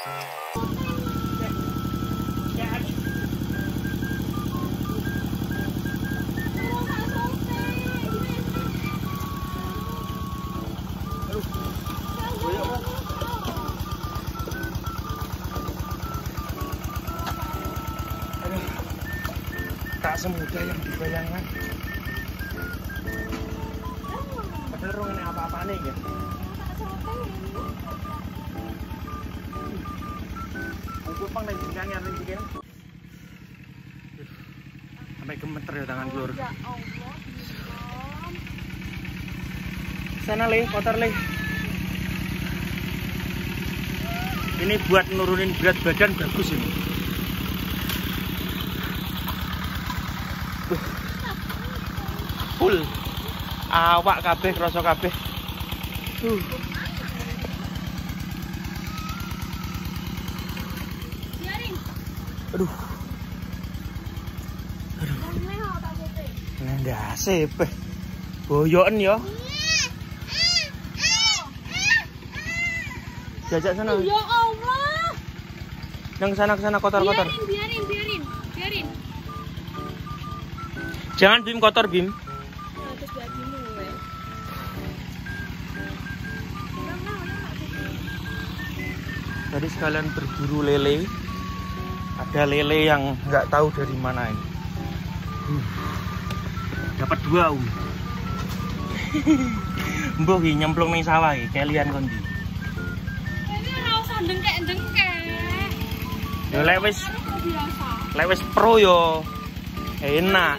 Tak semudah yang dibayangkan. Padahal rungin apa-apa nih ya. Aku pang dan jikan yang jikan. Sampai gemeter ya tangan keluar. Ya Allah. Sana Le, kotor Le. Ini buat nurunin berat badan bagus ini. Full awak kabeh, rasa kabeh. Biarin. Aduh. Nah, ndase peh. Boyoken ya. Jajak sana. Ya Allah. Yang sana kotor-kotor. Biarin. Jangan Bim, kotor Bim. Terus bagimu we. Tadi sekalian berburu lele. Ada lele yang nggak tahu dari mana ini. Dapat 2 Mbah iki nyemplung ning sawah iki, kalian kon ndi. Ini ora usah dengkek-dengkek. Ya lek wis biasa. pro yo enak.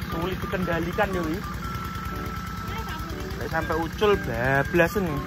Sulit dikendalikan yo iki. Lek sampai ucul bablas nih.